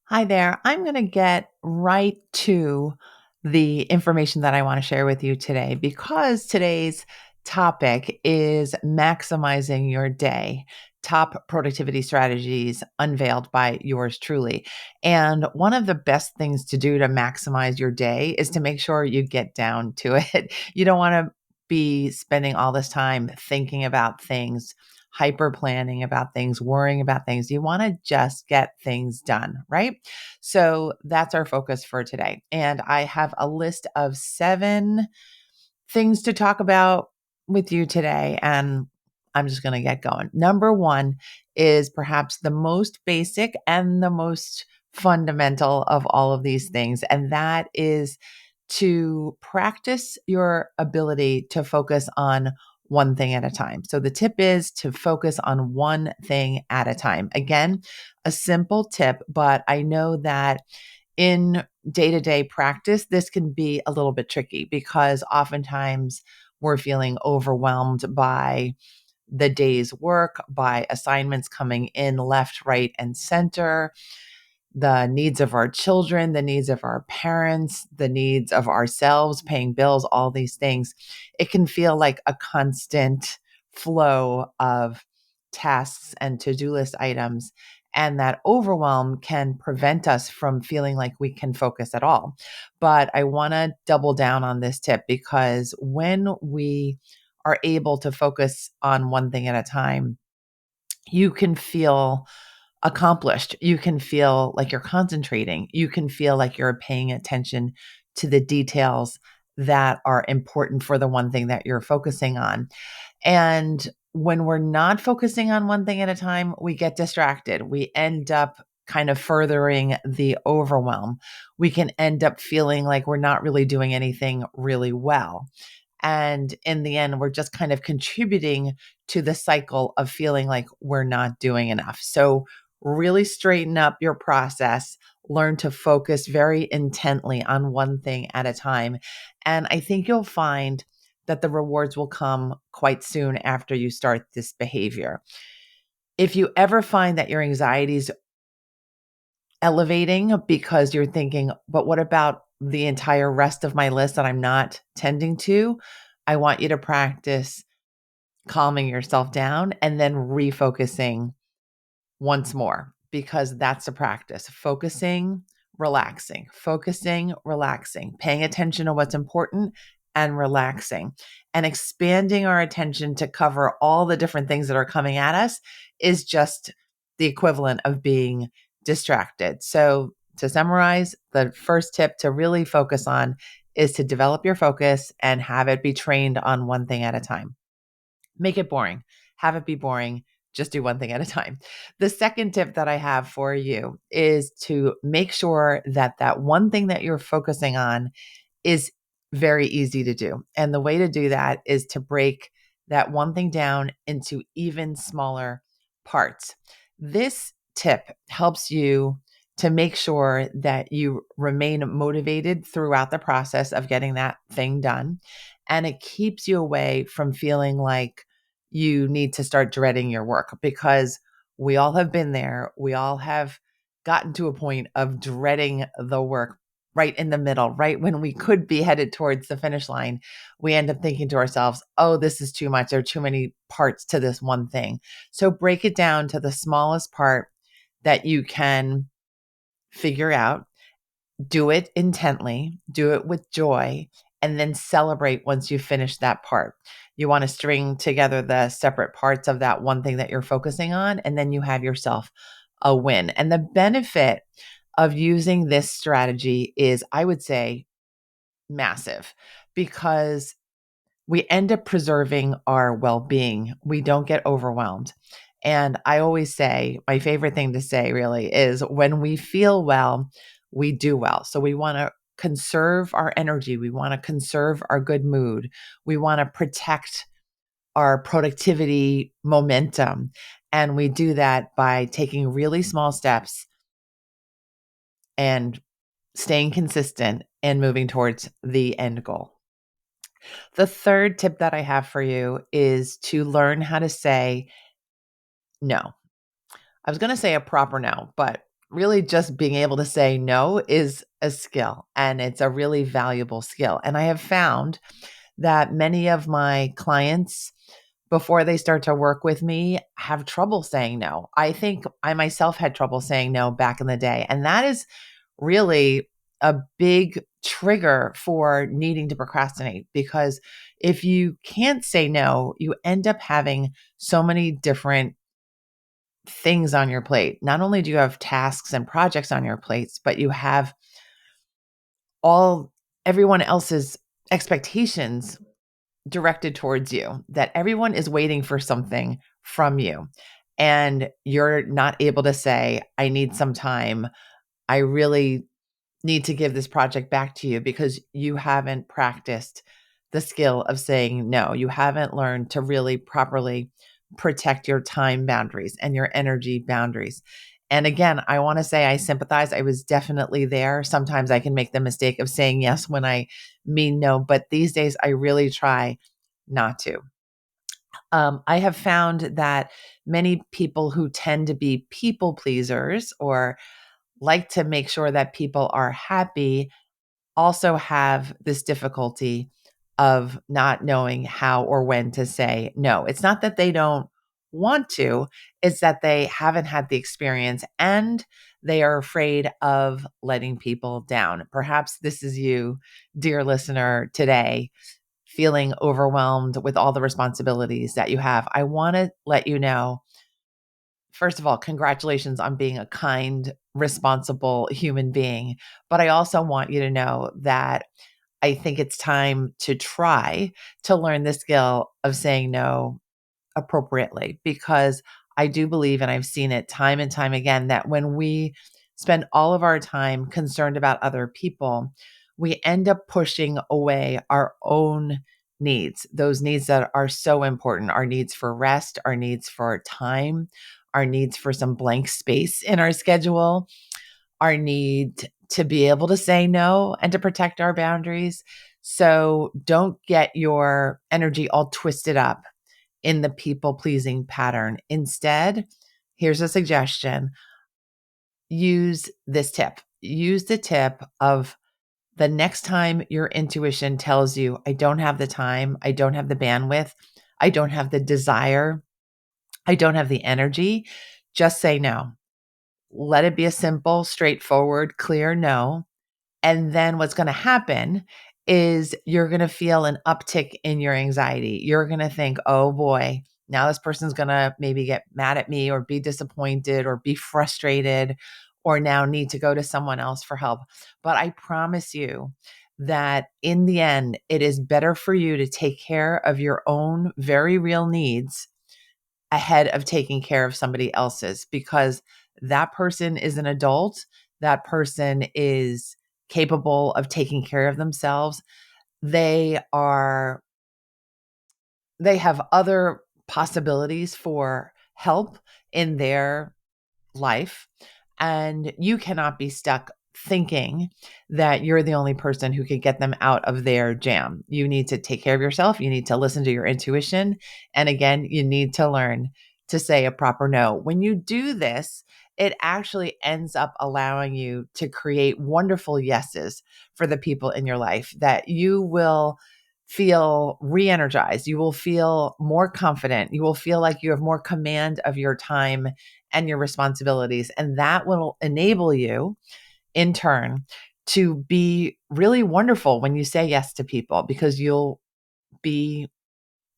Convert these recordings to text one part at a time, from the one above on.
Hi there. I'm going to get right to the information that I want to share with you today because today's topic is maximizing your day. Top productivity strategies unveiled by yours truly. And one of the best things to do to maximize your day is to make sure you get down to it. You don't want to be spending all this time thinking about things, hyper planning about things, worrying about things. You want to just get things done, right? So that's our focus for today. And I have a list of 7 things to talk about with you today. And I'm just going to get going. Number 1 is perhaps the most basic and the most fundamental of all of these things. And that is to practice your ability to focus on one thing at a time. So the tip is to focus on one thing at a time. Again, a simple tip, but I know that in day to day practice, this can be a little bit tricky because oftentimes we're feeling overwhelmed by the day's work, by assignments coming in left, right, and center, the needs of our children, the needs of our parents, the needs of ourselves, paying bills, all these things. It can feel like a constant flow of tasks and to do list items. And that overwhelm can prevent us from feeling like we can focus at all. But I want to double down on this tip because when we are able to focus on one thing at a time, you can feel accomplished. You can feel like you're concentrating. You can feel like you're paying attention to the details that are important for the one thing that you're focusing on. And when we're not focusing on one thing at a time, we get distracted. We end up kind of furthering the overwhelm. We can end up feeling like we're not really doing anything really well. And in the end, we're just kind of contributing to the cycle of feeling like we're not doing enough. So, really straighten up your process, learn to focus very intently on one thing at a time. And I think you'll find that the rewards will come quite soon after you start this behavior. If you ever find that your anxiety is elevating because you're thinking, but what about the entire rest of my list that I'm not tending to? I want you to practice calming yourself down and then refocusing once more because that's a practice. Focusing, relaxing, paying attention to what's important and relaxing and expanding our attention to cover all the different things that are coming at us is just the equivalent of being distracted. So, to summarize, the first tip to really focus on is to develop your focus and have it be trained on one thing at a time. Make it boring. Have it be boring. Just do one thing at a time. The second tip that I have for you is to make sure that that one thing that you're focusing on is very easy to do. And the way to do that is to break that one thing down into even smaller parts. This tip helps you to make sure that you remain motivated throughout the process of getting that thing done. And it keeps you away from feeling like you need to start dreading your work because we all have been there. We all have gotten to a point of dreading the work right in the middle, right when we could be headed towards the finish line. We end up thinking to ourselves, oh, this is too much. There are too many parts to this one thing. So break it down to the smallest part that you can figure out, do it intently, do it with joy, and then celebrate once you finish that part. You want to string together the separate parts of that one thing that you're focusing on, and then you have yourself a win. And the benefit of using this strategy is, I would say, massive because we end up preserving our well being. We don't get overwhelmed. And I always say, my favorite thing to say really is when we feel well, we do well. So we want to conserve our energy. We want to conserve our good mood. We want to protect our productivity momentum. And we do that by taking really small steps and staying consistent and moving towards the end goal. The third tip that I have for you is to learn how to say no. I was going to say a proper no, but really just being able to say no is a skill, and it's a really valuable skill. And I have found that many of my clients, before they start to work with me, have trouble saying no. I think I myself had trouble saying no back in the day. And that is really a big trigger for needing to procrastinate, because if you can't say no, you end up having so many different things on your plate. Not only do you have tasks and projects on your plates, but you have all everyone else's expectations directed towards you, that everyone is waiting for something from you. And you're not able to say, I need some time. I really need to give this project back to you, because you haven't practiced the skill of saying no. You haven't learned to really properly protect your time boundaries and your energy boundaries. And again, I want to say I sympathize. I was definitely there. Sometimes I can make the mistake of saying yes when I mean no, but these days I really try not to. I have found that many people who tend to be people pleasers or like to make sure that people are happy also have this difficulty of not knowing how or when to say no. It's not that they don't want to, it's that they haven't had the experience and they are afraid of letting people down. Perhaps this is you, dear listener, today, feeling overwhelmed with all the responsibilities that you have. I want to let you know, first of all, congratulations on being a kind, responsible human being. But I also want you to know that I think it's time to try to learn the skill of saying no appropriately, because I do believe, and I've seen it time and time again, that when we spend all of our time concerned about other people, we end up pushing away our own needs, those needs that are so important, our needs for rest, our needs for time, our needs for some blank space in our schedule, our need to be able to say no and to protect our boundaries. So don't get your energy all twisted up in the people pleasing pattern. Instead, here's a suggestion: use this tip. Use the tip of the next time your intuition tells you, I don't have the time, I don't have the bandwidth, I don't have the desire, I don't have the energy, just say no. Let it be a simple, straightforward, clear no. And then what's going to happen is you're going to feel an uptick in your anxiety. You're going to think, oh boy, now this person's going to maybe get mad at me or be disappointed or be frustrated or now need to go to someone else for help. But I promise you that in the end, it is better for you to take care of your own very real needs ahead of taking care of somebody else's, because that person is an adult. That person is capable of taking care of themselves. They are, they have other possibilities for help in their life. And you cannot be stuck thinking that you're the only person who could get them out of their jam. You need to take care of yourself. You need to listen to your intuition. And again, you need to learn to say a proper no. When you do this, it actually ends up allowing you to create wonderful yeses for the people in your life, that you will feel re-energized. You will feel more confident. You will feel like you have more command of your time and your responsibilities. And that will enable you in turn to be really wonderful when you say yes to people, because you'll be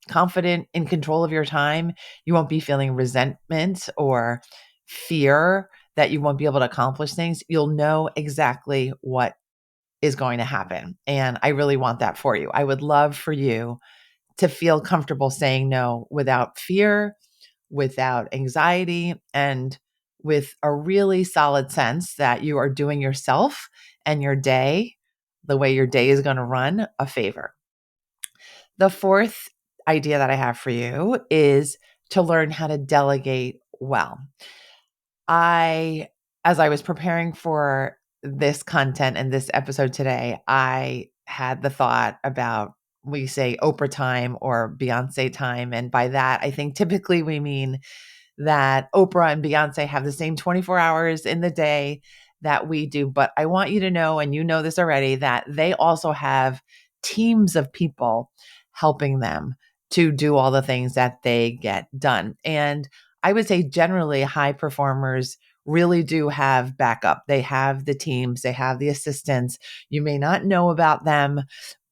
confident in control of your time. You won't be feeling resentment or fear that you won't be able to accomplish things. You'll know exactly what is going to happen. And I really want that for you. I would love for you to feel comfortable saying no without fear, without anxiety, and with a really solid sense that you are doing yourself and your day, the way your day is going to run, a favor. The fourth idea that I have for you is to learn how to delegate well. I, as I was preparing for this content and this episode today, I had the thought about, we say Oprah time or Beyonce time. And by that, I think typically we mean that Oprah and Beyonce have the same 24 hours in the day that we do. But I want you to know, and you know this already, that they also have teams of people helping them to do all the things that they get done. And I would say generally high performers really do have backup. They have the teams, they have the assistants. You may not know about them,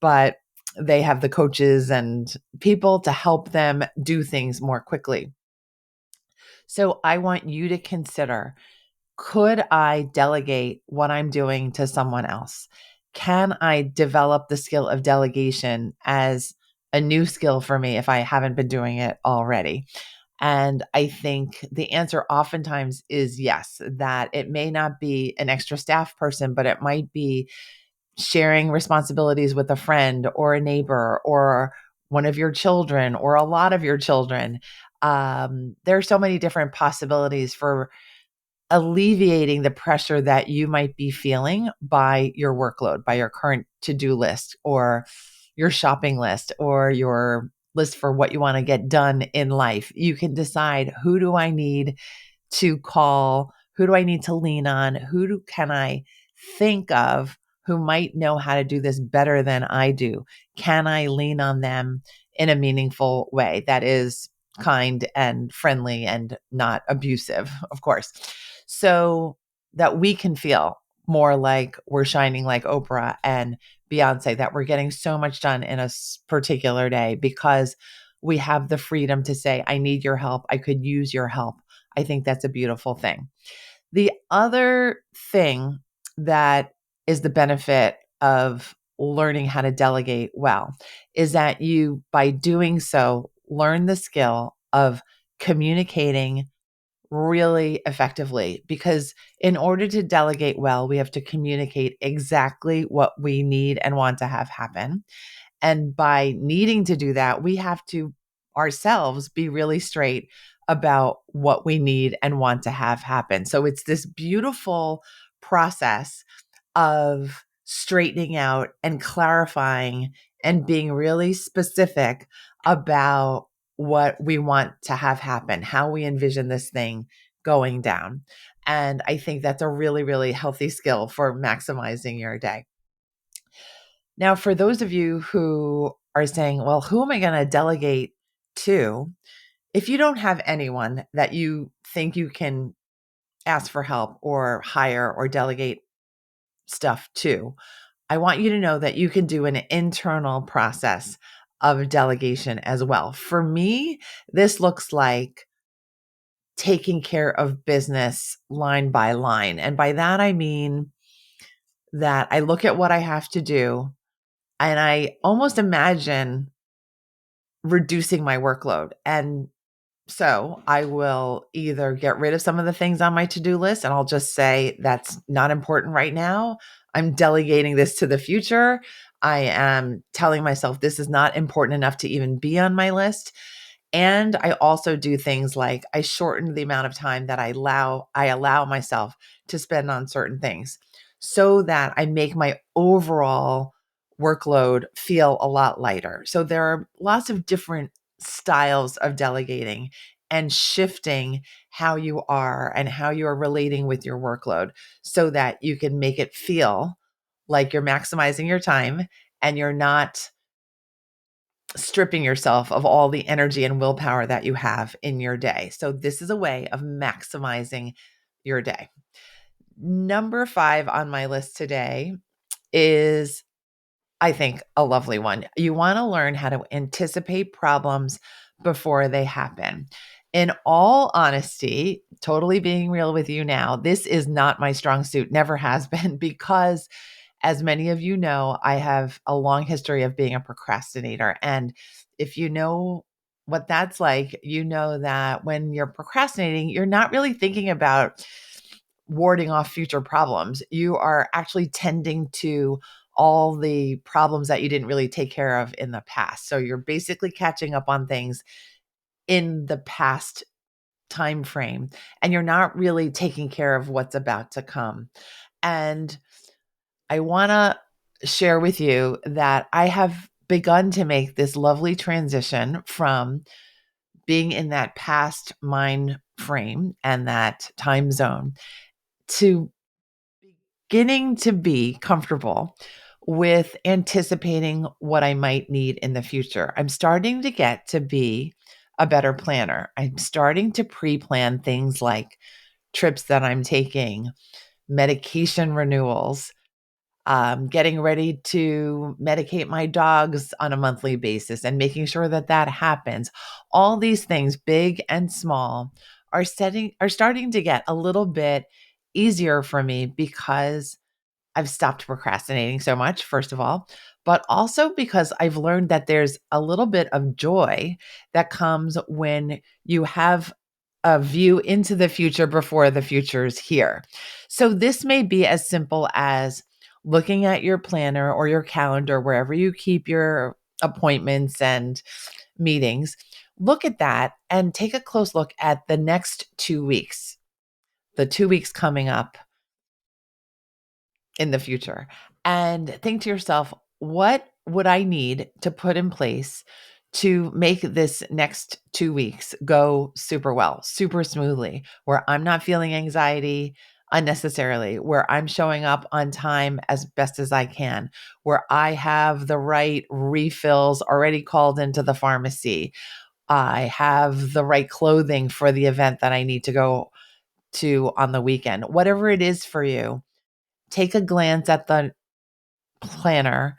but they have the coaches and people to help them do things more quickly. So I want you to consider, could I delegate what I'm doing to someone else? Can I develop the skill of delegation as a new skill for me if I haven't been doing it already? And I think the answer oftentimes is yes, that it may not be an extra staff person, but it might be sharing responsibilities with a friend or a neighbor or one of your children or a lot of your children. There are so many different possibilities for alleviating the pressure that you might be feeling by your workload, by your current to-do list or your shopping list or your list for what you want to get done in life. You can decide, who do I need to call? Who do I need to lean on? Can I think of who might know how to do this better than I do? Can I lean on them in a meaningful way that is kind and friendly and not abusive, of course, so that we can feel more like we're shining like Oprah and Beyonce, that we're getting so much done in a particular day because we have the freedom to say, I need your help. I could use your help. I think that's a beautiful thing. The other thing that is the benefit of learning how to delegate well is that you, by doing so, learn the skill of communicating really effectively. Because in order to delegate well, we have to communicate exactly what we need and want to have happen. And by needing to do that, we have to ourselves be really straight about what we need and want to have happen. So it's this beautiful process of straightening out and clarifying and being really specific about what we want to have happen, how we envision this thing going down. And I think that's a really, really healthy skill for maximizing your day. Now, for those of you who are saying, well, who am I going to delegate to? If you don't have anyone that you think you can ask for help or hire or delegate stuff to, I want you to know that you can do an internal process of delegation as well. For me, this looks like taking care of business line by line. And by that, I mean that I look at what I have to do and I almost imagine reducing my workload. And so I will either get rid of some of the things on my to-do list and I'll just say that's not important right now. I'm delegating this to the future. I am telling myself this is not important enough to even be on my list. And I also do things like I shorten the amount of time that I allow myself to spend on certain things so that I make my overall workload feel a lot lighter. So there are lots of different styles of delegating and shifting how you are and how you are relating with your workload so that you can make it feel like you're maximizing your time and you're not stripping yourself of all the energy and willpower that you have in your day. So this is a way of maximizing your day. Number 5 on my list today is, I think, a lovely one. You want to learn how to anticipate problems before they happen. In all honesty, totally being real with you now, this is not my strong suit, never has been, because as many of you know, I have a long history of being a procrastinator. And if you know what that's like, you know that when you're procrastinating, you're not really thinking about warding off future problems. You are actually tending to all the problems that you didn't really take care of in the past. So you're basically catching up on things in the past time frame, and you're not really taking care of what's about to come. And I want to share with you that I have begun to make this lovely transition from being in that past mind frame and that time zone to beginning to be comfortable with anticipating what I might need in the future. I'm starting to get to be a better planner. I'm starting to pre plan things like trips that I'm taking, medication renewals, getting ready to medicate my dogs on a monthly basis and making sure that that happens. All these things, big and small, are starting to get a little bit easier for me because I've stopped procrastinating so much, first of all, but also because I've learned that there's a little bit of joy that comes when you have a view into the future before the future is here. So this may be as simple as looking at your planner or your calendar, wherever you keep your appointments and meetings. Look at that and take a close look at the next 2 weeks, the 2 weeks coming up in the future, and think to yourself, what would I need to put in place to make this next 2 weeks go super well, super smoothly, where I'm not feeling anxiety unnecessarily, where I'm showing up on time as best as I can, where I have the right refills already called into the pharmacy. I have the right clothing for the event that I need to go to on the weekend. Whatever it is for you, take a glance at the planner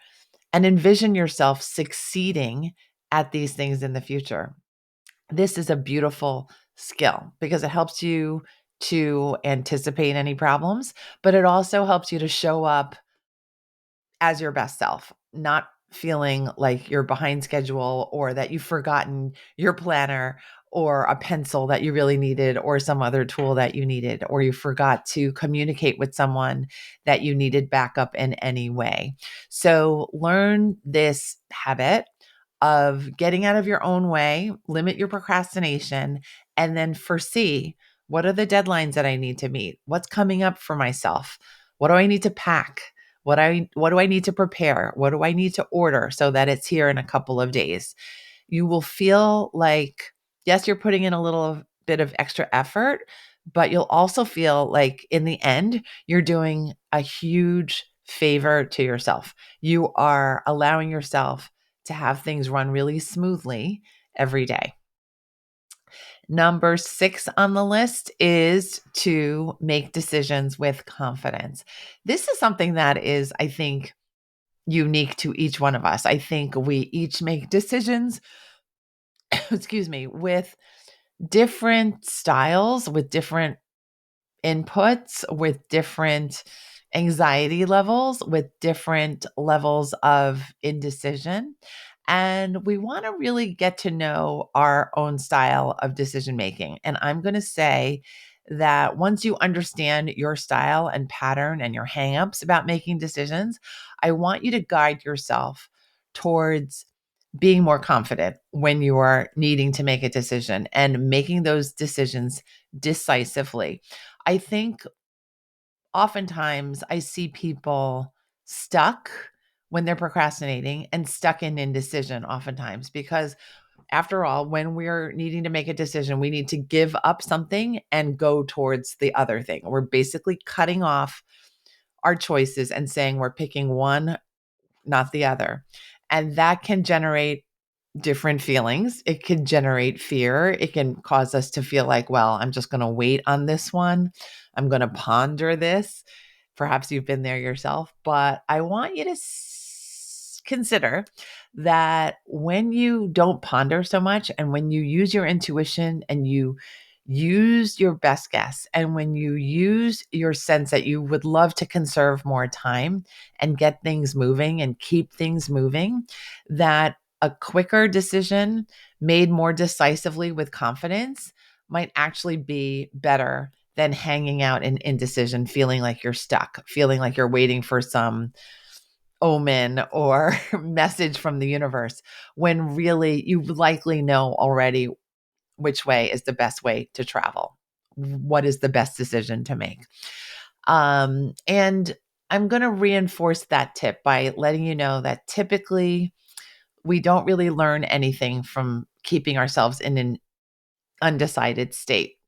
and envision yourself succeeding at these things in the future. This is a beautiful skill because it helps you to anticipate any problems, but it also helps you to show up as your best self, not feeling like you're behind schedule or that you've forgotten your planner or a pencil that you really needed or some other tool that you needed, or you forgot to communicate with someone that you needed backup in any way. So learn this habit of getting out of your own way, limit your procrastination, and then foresee, what are the deadlines that I need to meet? What's coming up for myself? What do I need to pack? What do I need to prepare? What do I need to order so that it's here in a couple of days? You will feel like, yes, you're putting in a little bit of extra effort, but you'll also feel like in the end, you're doing a huge favor to yourself. You are allowing yourself to have things run really smoothly every day. Number 6 on the list is to make decisions with confidence. This is something that is, I think, unique to each one of us. I think we each make decisions, excuse me, with different styles, with different inputs, with different anxiety levels, with different levels of indecision. And we want to really get to know our own style of decision making. And I'm going to say that once you understand your style and pattern and your hangups about making decisions, I want you to guide yourself towards being more confident when you are needing to make a decision and making those decisions decisively. I think oftentimes I see people stuck when they're procrastinating and stuck in indecision oftentimes because after all, when we're needing to make a decision, we need to give up something and go towards the other thing. We're basically cutting off our choices and saying we're picking one, not the other. And that can generate different feelings. It can generate fear. It can cause us to feel like, well, I'm just going to wait on this one. I'm going to ponder this. Perhaps you've been there yourself, but I want you to consider that when you don't ponder so much and when you use your intuition and you use your best guess and when you use your sense that you would love to conserve more time and get things moving and keep things moving, that a quicker decision made more decisively with confidence might actually be better than hanging out in indecision, feeling like you're stuck, feeling like you're waiting for some omen or message from the universe, when really you likely know already which way is the best way to travel. What is the best decision to make? And I'm going to reinforce that tip by letting you know that typically we don't really learn anything from keeping ourselves in an undecided state.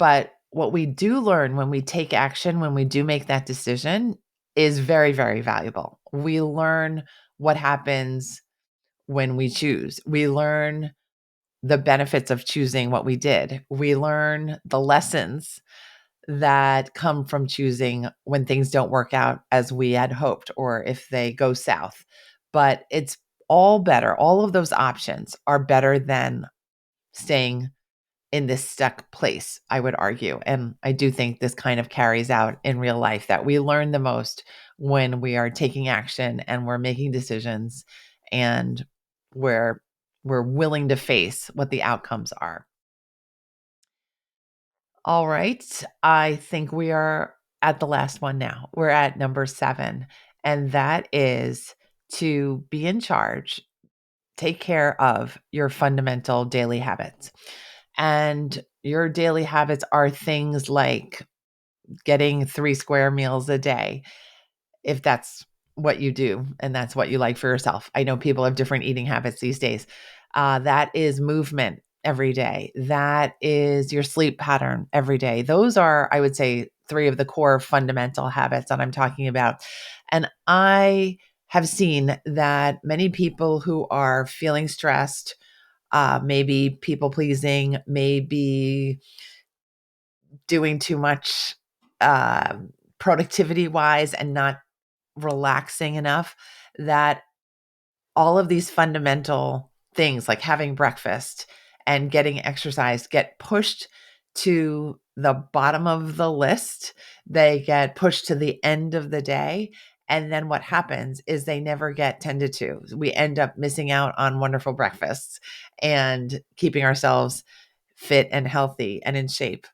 But what we do learn when we take action, when we do make that decision, is very, very valuable. We learn what happens when we choose. We learn the benefits of choosing what we did. We learn the lessons that come from choosing when things don't work out as we had hoped or if they go south. But it's all better. All of those options are better than staying in this stuck place, I would argue. And I do think this kind of carries out in real life that we learn the most when we are taking action and we're making decisions and we're we're willing to face what the outcomes are. All right. I think we are at the last one now. We're at number 7, and that is to be in charge, take care of your fundamental daily habits. And your daily habits are things like getting 3 square meals a day, if that's what you do and that's what you like for yourself. I know people have different eating habits these days. That is movement every day. That is your sleep pattern every day. Those are, I would say, 3 of the core fundamental habits that I'm talking about. And I have seen that many people who are feeling stressed, maybe people pleasing, maybe doing too much productivity wise and not relaxing enough, that all of these fundamental things like having breakfast and getting exercise get pushed to the bottom of the list. They get pushed to the end of the day. And then what happens is they never get tended to. We end up missing out on wonderful breakfasts and keeping ourselves fit and healthy and in shape,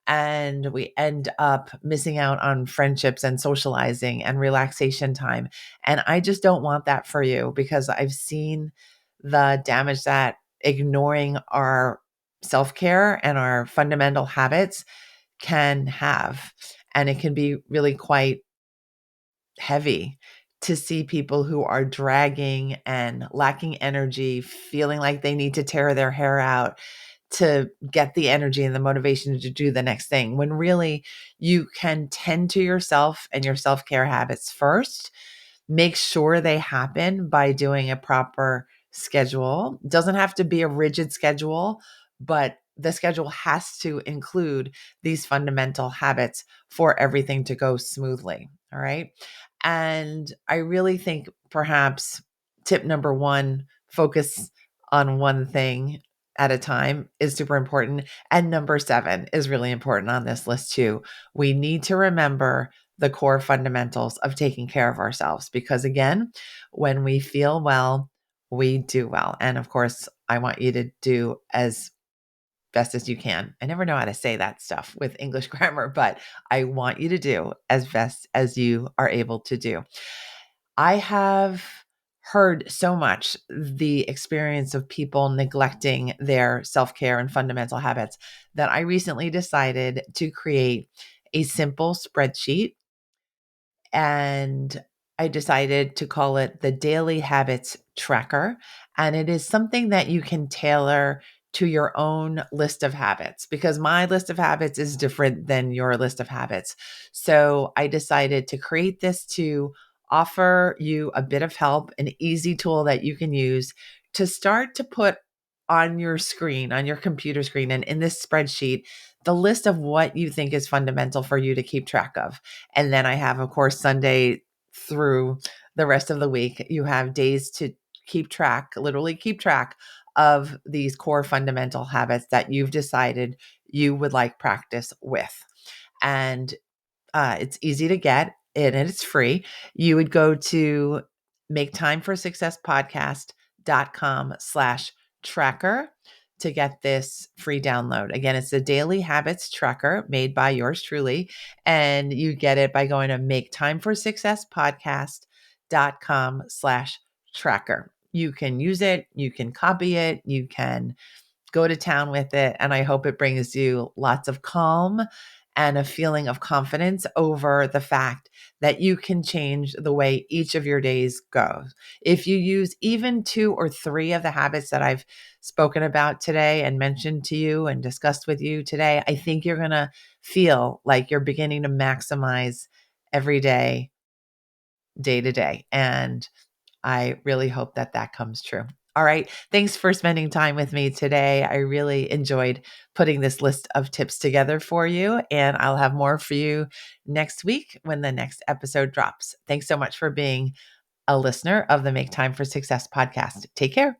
and we end up missing out on friendships and socializing and relaxation time. And I just don't want that for you because I've seen the damage that ignoring our self care and our fundamental habits can have. And it can be really quite heavy to see people who are dragging and lacking energy, feeling like they need to tear their hair out to get the energy and the motivation to do the next thing, when really you can tend to yourself and your self-care habits first. Make sure they happen by doing a proper schedule. Doesn't have to be a rigid schedule, but the schedule has to include these fundamental habits for everything to go smoothly. All right. And I really think perhaps tip number 1, focus on one thing at a time, is super important. And number 7 is really important on this list too. We need to remember the core fundamentals of taking care of ourselves because, again, when we feel well, we do well. And of course, I want you to do as best as you can. I never know how to say that stuff with English grammar, but I want you to do as best as you are able to do. I have heard so much the experience of people neglecting their self-care and fundamental habits that I recently decided to create a simple spreadsheet, and I decided to call it the Daily Habits Tracker. And it is something that you can tailor to your own list of habits because my list of habits is different than your list of habits. So I decided to create this to offer you a bit of help, an easy tool that you can use to start to put on your screen, on your computer screen, and in this spreadsheet, the list of what you think is fundamental for you to keep track of. And then I have, of course, Sunday through the rest of the week, you have days to keep track, literally keep track of these core fundamental habits that you've decided you would like practice with. And it's easy to get and it's free. You would go to maketimeforsuccesspodcast.com/tracker to get this free download. Again, it's the Daily Habits Tracker made by yours truly. And you get it by going to maketimeforsuccesspodcast.com/tracker. You can use it, you can copy it, you can go to town with it. And I hope it brings you lots of calm and a feeling of confidence over the fact that you can change the way each of your days go. If you use even 2 or 3 of the habits that I've spoken about today and mentioned to you and discussed with you today, I think you're going to feel like you're beginning to maximize every day, day to day. And I really hope that that comes true. All right. Thanks for spending time with me today. I really enjoyed putting this list of tips together for you, and I'll have more for you next week when the next episode drops. Thanks so much for being a listener of the Make Time for Success podcast. Take care.